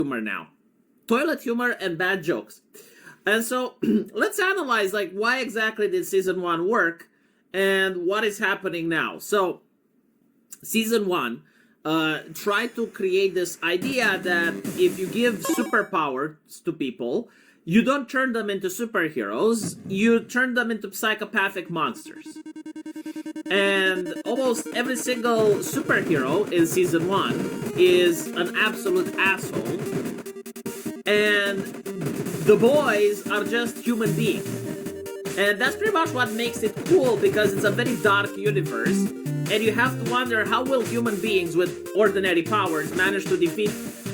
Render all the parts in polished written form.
humor now. Toilet humor and bad jokes. And so let's analyze like why exactly did season 1 work and what is happening now. So season 1 tried to create this idea that if you give superpowers to people, you don't turn them into superheroes, you turn them into psychopathic monsters. And almost every single superhero in season 1 is an absolute asshole. And the boys are just human beings. And that's pretty much what makes it cool, because it's a very dark universe. And you have to wonder, how will human beings with ordinary powers manage to defeat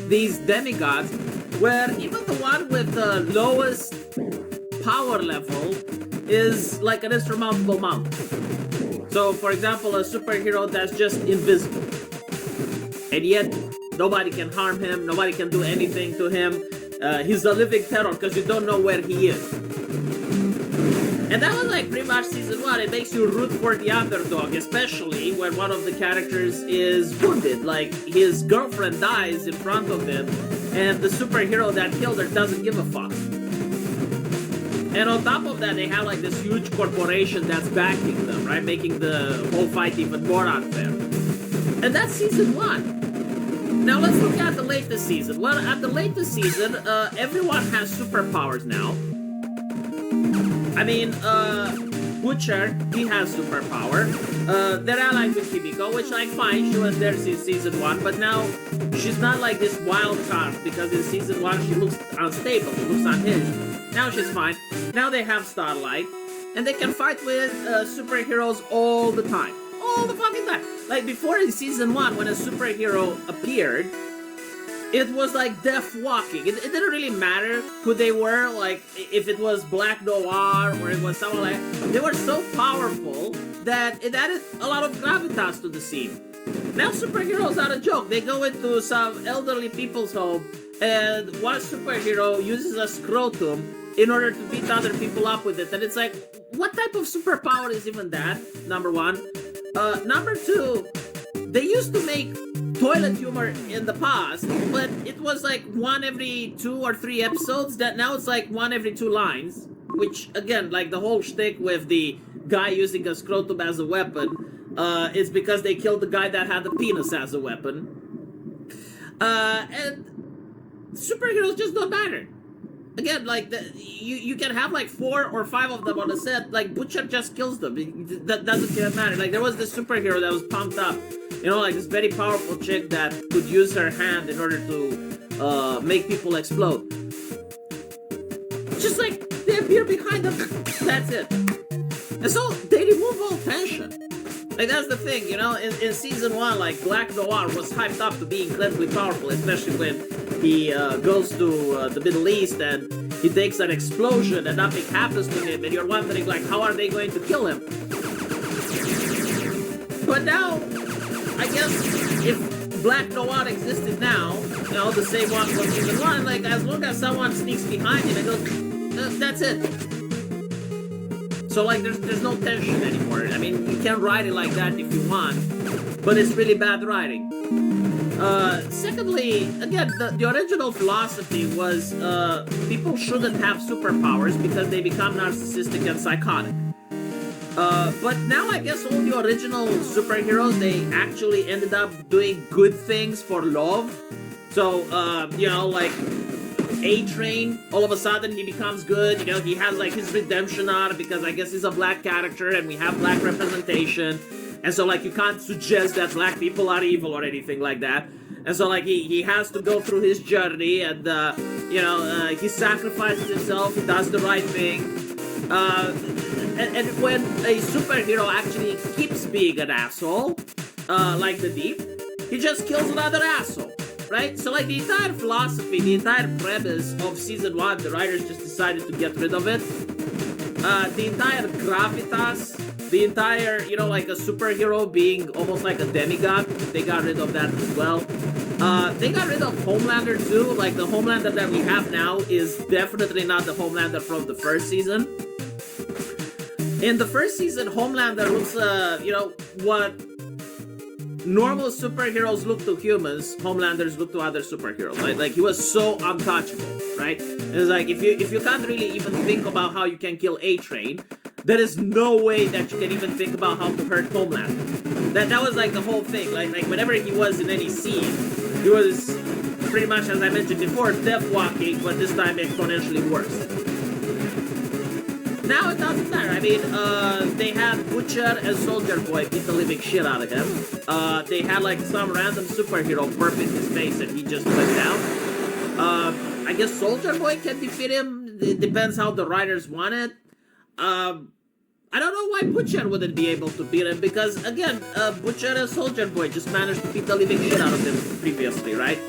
these demigods, where even the one with the lowest power level is like an insurmountable mountain. So, for example, a superhero that's just invisible. And yet, nobody can harm him, nobody can do anything to him. He's a living terror because you don't know where he is. And that was like pretty much season 1. It makes you root for the underdog, especially when one of the characters is wounded. Like, his girlfriend dies in front of him, and the superhero that killed her doesn't give a fuck. And on top of that, they have like this huge corporation that's backing them, right? Making the whole fight even more unfair. And that's season 1. Now let's look at the latest season. Well, at the latest season, everyone has superpowers now. I mean, Butcher, he has superpower. They're allied with Kimiko, which, like, fine, she was there since season 1, but now she's not like this wild card, because in season 1 she looks unstable, she looks unhinged. Now she's fine. Now they have Starlight, and they can fight with superheroes all the time. All the fucking time. Like, before in season 1, when a superhero appeared, it was like death walking. It didn't really matter who they were, like if it was Black Noir or it was someone like... They were so powerful that it added a lot of gravitas to the scene. Now superheroes are a joke. They go into some elderly people's home and one superhero uses a scrotum in order to beat other people up with it. And it's like, what type of superpower is even that? Number one. Number two, they used to make toilet humor in the past, but it was like one every 2 or 3 episodes. That now it's like one every 2 lines, which again, like the whole shtick with the guy using a scrotum as a weapon is because they killed the guy that had the penis as a weapon. And superheroes just don't matter. Again, like you can have like 4 or 5 of them on a set. Like Butcher just kills them. That doesn't matter. Like there was this superhero that was pumped up. You know, like this very powerful chick that could use her hand in order to make people explode. Just like they appear behind them. That's it. And so they remove all tension. Like that's the thing, you know. In season 1, like Black Noir was hyped up to be incredibly powerful, especially when he goes to the Middle East and he takes an explosion and nothing happens to him, and you're wondering like, how are they going to kill him? But now, I guess if Black Noir existed now, you know, the same one from season 1, like as long as someone sneaks behind him and goes, that's it. So like there's no tension anymore. I mean, you can write it like that if you want, but it's really bad writing. Secondly, again, the original philosophy was people shouldn't have superpowers because they become narcissistic and psychotic. But now I guess all the original superheroes, they actually ended up doing good things for love. So, you know, like A-Train, all of a sudden he becomes good. You know, he has like his redemption arc because I guess he's a black character and we have black representation. And so like you can't suggest that black people are evil or anything like that. And so like he has to go through his journey and, you know, he sacrifices himself, he does the right thing. And when a superhero actually keeps being an asshole, like the Deep, he just kills another asshole, right? So like the entire philosophy, the entire premise of season 1, the writers just decided to get rid of it. The entire gravitas, the entire, you know, like a superhero being almost like a demigod, they got rid of that as well. They got rid of Homelander too. Like the Homelander that we have now is definitely not the Homelander from the first season. In the first season, Homelander looks, you know, what normal superheroes look to humans, Homelanders look to other superheroes. Like he was so untouchable, right? It's like if you can't really even think about how you can kill A-Train, there is no way that you can even think about how to hurt Homelander. That was like the whole thing. Like whenever he was in any scene, he was pretty much, as I mentioned before, death walking, but this time exponentially worse. Now it doesn't matter. I mean, they had Butcher and Soldier Boy beat the living shit out of him. They had like some random superhero burp in his face and he just went down. I guess Soldier Boy can defeat him. It depends how the writers want it. I don't know why Butcher wouldn't be able to beat him because, again, Butcher and Soldier Boy just managed to beat the living shit out of him previously, right?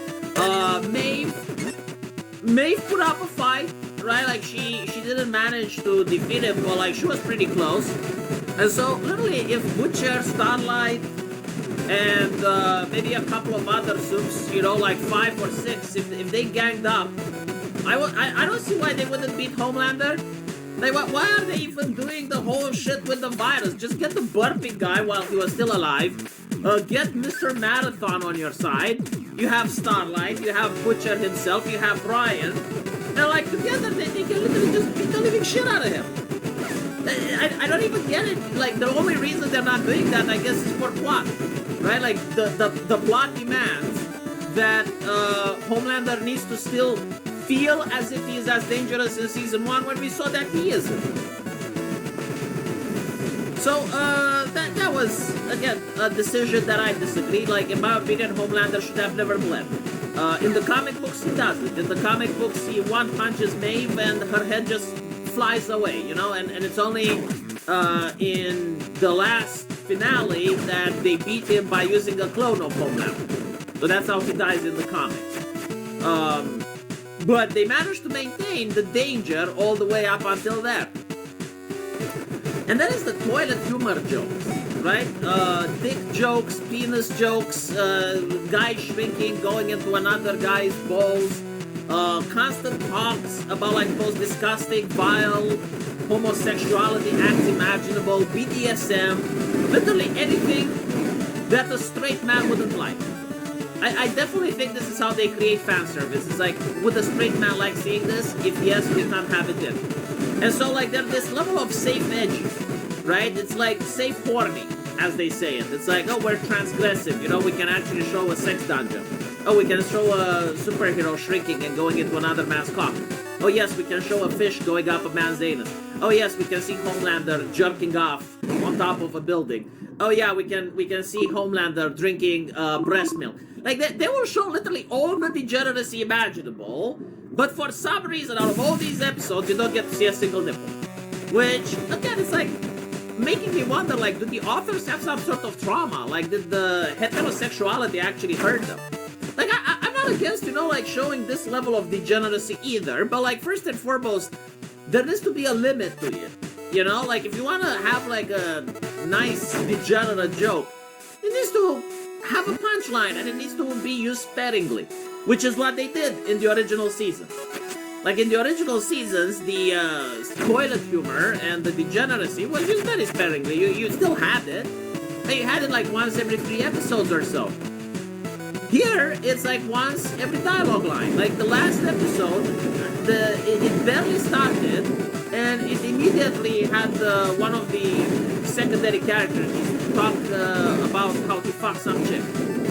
Maeve put up a fight, right? Like she didn't manage to defeat him, but like she was pretty close. And so literally, if Butcher, Starlight, and maybe a couple of other soups, you know, like 5 or 6, if they ganged up, I don't see why they wouldn't beat Homelander. Like, why are they even doing the whole shit with the virus? Just get the burping guy while he was still alive. Get Mr. Marathon on your side. You have Starlight, you have Butcher himself, you have Brian. And like, together, they can literally just beat the living shit out of him. I don't even get it. Like, the only reason they're not doing that, I guess, is for plot. Right? Like, the plot demands that Homelander needs to still feel as if he is as dangerous in season 1 when we saw that he isn't. So, that was, again, a decision that I disagree. Like, in my opinion, Homelander should have never bled. In the comic books, he doesn't. In the comic books, he one punches Maeve and her head just flies away, you know? And it's only in the last finale that they beat him by using a clone of Homelander. So that's how he dies in the comics. But they managed to maintain the danger all the way up until that. And that is the toilet humor jokes, right? Dick jokes, penis jokes, guy shrinking, going into another guy's balls, constant talks about like most disgusting, vile, homosexuality acts imaginable, BDSM, literally anything that a straight man wouldn't like. I definitely think this is how they create fan service. It's like, would a straight man like seeing this? If yes, we can't have it in. And so like there's this level of safe edgy, right? It's like safe horny, as they say it. It's like, oh, we're transgressive, you know, we can actually show a sex dungeon. Oh, we can show a superhero shrinking and going into another man's cock. Oh yes, we can show a fish going up a man's anus. Oh yes, we can see Homelander jerking off on top of a building. Oh yeah, we can see Homelander drinking breast milk. Like they will show literally all the degeneracy imaginable, but for some reason out of all these episodes you don't get to see a single nipple. Which again, it's like making me wonder, like, do the authors have some sort of trauma? Like, did the heterosexuality actually hurt them? Like, I'm not against, you know, like showing this level of degeneracy either, but like first and foremost, there needs to be a limit to it. You know, like if you want to have like a nice degenerate joke, it needs to have a punchline and it needs to be used sparingly, which is what they did in the original season. Like in the original seasons, the toilet humor and the degeneracy was used very sparingly. You still had it, but you had it like once every 3 episodes or so. Here, it's like once every dialogue line. Like the last episode, it barely started, and it immediately had one of the secondary characters talk about how he fucked some chick,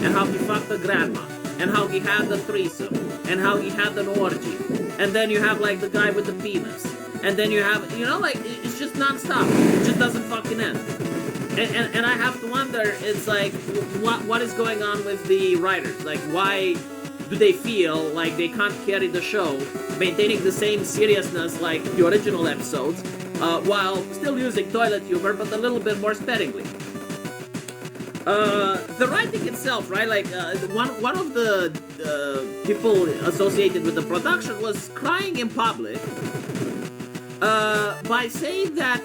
and how he fucked a grandma, and how he had a threesome, and how he had an orgy. And then you have like the guy with the penis, and then you have, you know, like it's just non-stop. It just doesn't fucking end. And I have to wonder, it's like, what is going on with the writers? Like, why do they feel like they can't carry the show, maintaining the same seriousness like the original episodes, while still using toilet humor, but a little bit more sparingly? The writing itself, right? Like, one of the people associated with the production was crying in public by saying that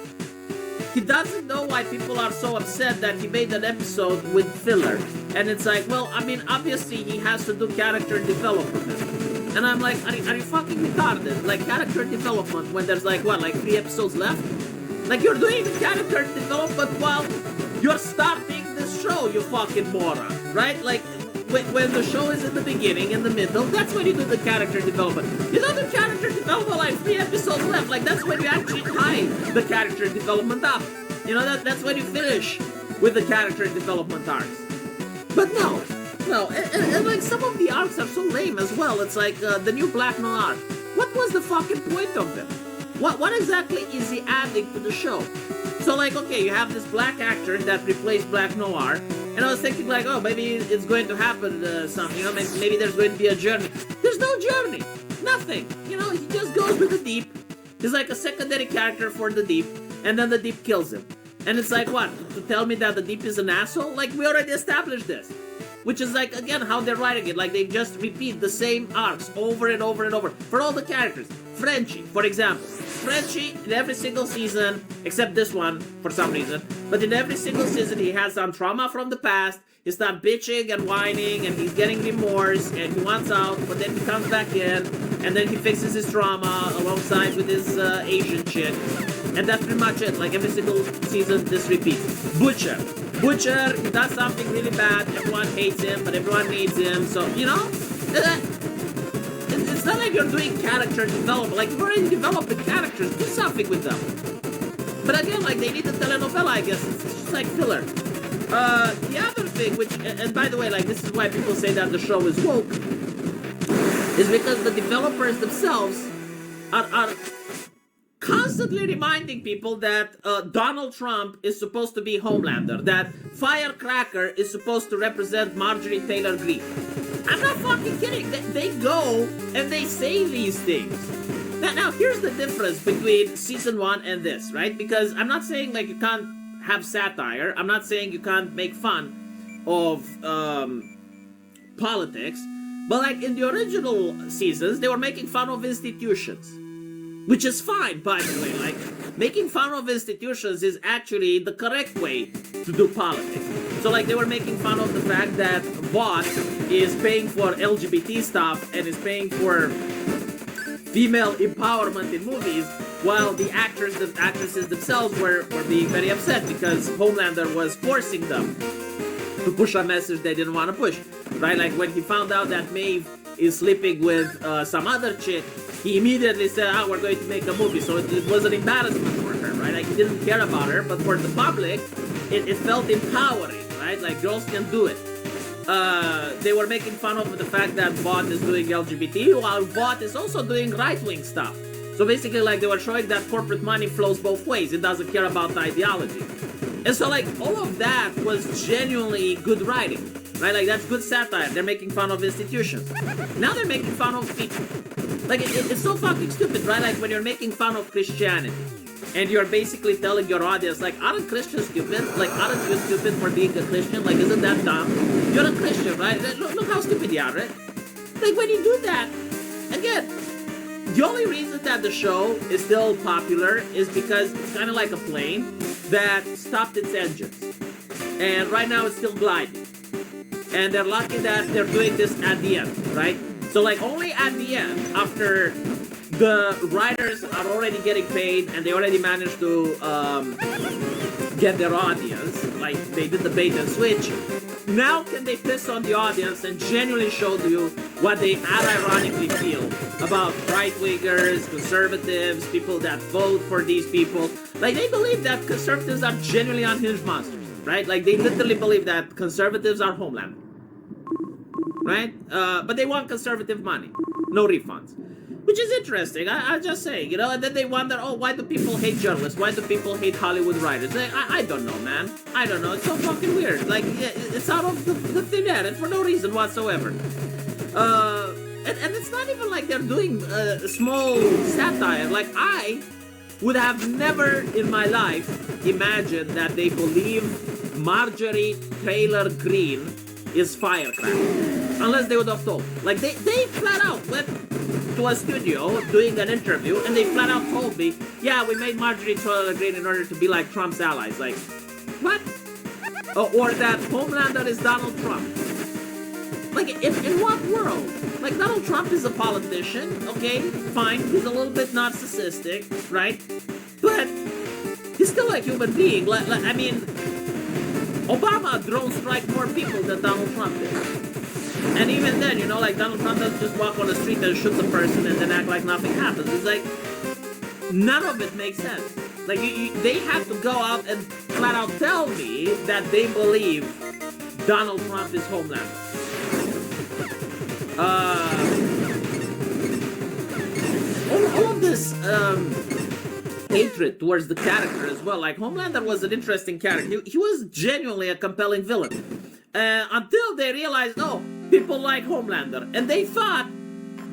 he doesn't know why people are so upset that he made an episode with filler. And it's like, well, I mean, obviously he has to do character development. And I'm like, are you fucking retarded? Like, character development when there's like, what, like 3 episodes left? Like, you're doing the character development while you're starting this show, you fucking moron, right? Like, when the show is in the beginning, in the middle, that's when you do the character development. You don't do character development like 3 episodes left. Like, that's when you actually tie the character development up. You know, that's when you finish with the character development arcs. But no, and like some of the arcs are so lame as well. It's like the new Black Noir. What was the fucking point of them? What exactly is he adding to the show? So like, okay, you have this black actor that replaced Black Noir, and I was thinking like, oh, maybe it's going to happen something, you know, maybe there's going to be a journey. There's no journey, nothing. You know, he just goes with the Deep. He's like a secondary character for the Deep, and then the Deep kills him. And it's like, what, to tell me that the Deep is an asshole? Like, we already established this. Which is like, again, how they're writing it. Like, they just repeat the same arcs over and over and over for all the characters. Frenchie, for example. Frenchie, in every single season, except this one, for some reason, but in every single season, he has some trauma from the past. He starts bitching and whining, and he's getting remorse, and he wants out, but then he comes back in, and then he fixes his trauma alongside with his Asian chick. And that's pretty much it. Like, every single season, this repeats. Butcher, he does something really bad, everyone hates him, but everyone needs him, so, you know? It's not like you're doing character development. Like, you've already developed the characters, do something with them. But again, like, they need a telenovela, I guess. It's just like filler. The other thing, which, and by the way, like, this is why people say that the show is woke, is because the developers themselves are constantly reminding people that Donald Trump is supposed to be Homelander, that Firecracker is supposed to represent Marjorie Taylor Greene. I'm not fucking kidding. They go and they say these things. Now, here's the difference between season 1 and this, right? Because I'm not saying, like, you can't have satire. I'm not saying you can't make fun of politics. But, like, in the original seasons, they were making fun of institutions. Which is fine, by the way. Like, making fun of institutions is actually the correct way to do politics. So, like, they were making fun of the fact that Vought is paying for LGBT stuff and is paying for female empowerment in movies, while the actresses themselves were being very upset because Homelander was forcing them to push a message they didn't want to push, right? Like, when he found out that Maeve is sleeping with some other chick, he immediately said, we're going to make a movie. So it was an embarrassment for her, right? Like, he didn't care about her, but for the public, it felt empowering, right? Like, girls can do it. They were making fun of the fact that Vought is doing LGBT, while Vought is also doing right-wing stuff. So basically, like, they were showing that corporate money flows both ways. It doesn't care about the ideology. And so, like, all of that was genuinely good writing, right? Like, that's good satire. They're making fun of institutions. Now they're making fun of people. Like, it's so fucking stupid, right? Like, when you're making fun of Christianity, and you're basically telling your audience, like, aren't Christians stupid? Like, aren't you stupid for being a Christian? Like, isn't that dumb? You're a Christian, right? Look how stupid you are, right? Like, when you do that, again, the only reason that the show is still popular is because it's kind of like a plane that stopped its engines. And right now it's still gliding. And they're lucky that they're doing this at the end, right? So, like, only at the end, after the writers are already getting paid and they already managed to get their audience, like, they did the bait and switch, now can they piss on the audience and genuinely show you what they unironically feel about right-wingers, conservatives, people that vote for these people. Like, they believe that conservatives are genuinely unhinged monsters, right? Like, they literally believe that conservatives are Homeland. Right? But they want conservative money. No refunds. Which is interesting, I just say, you know, and then they wonder, oh, why do people hate journalists? Why do people hate Hollywood writers? I don't know, man. I don't know. It's so fucking weird. Like, it's out of the thin air, and for no reason whatsoever. And it's not even like they're doing small satire. Like, I would have never in my life imagined that they believe Marjorie Taylor Greene is Firecracker. Unless they would have told. Like, they flat out went to a studio doing an interview and they flat out told me, yeah, we made Marjorie Taylor Greene in order to be like Trump's allies. Like, what? Or that Homelander is Donald Trump. Like, in what world? Like, Donald Trump is a politician, okay, fine, he's a little bit narcissistic, right? But he's still a human being. I mean, Obama drone strike more people than Donald Trump did. And even then, you know, like Donald Trump doesn't just walk on the street and shoot the person and then act like nothing happens. It's like, none of it makes sense. Like, they have to go out and flat out tell me that they believe Donald Trump is Homelander. All of this hatred towards the character as well. Like, Homelander was an interesting character. He was genuinely a compelling villain. Until they realized, oh, people like Homelander. And they thought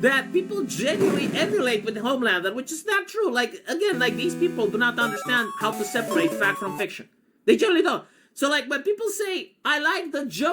that people genuinely emulate with Homelander, which is not true. Like, again, like, these people do not understand how to separate fact from fiction. They generally don't. So, like, when people say, I like the joke,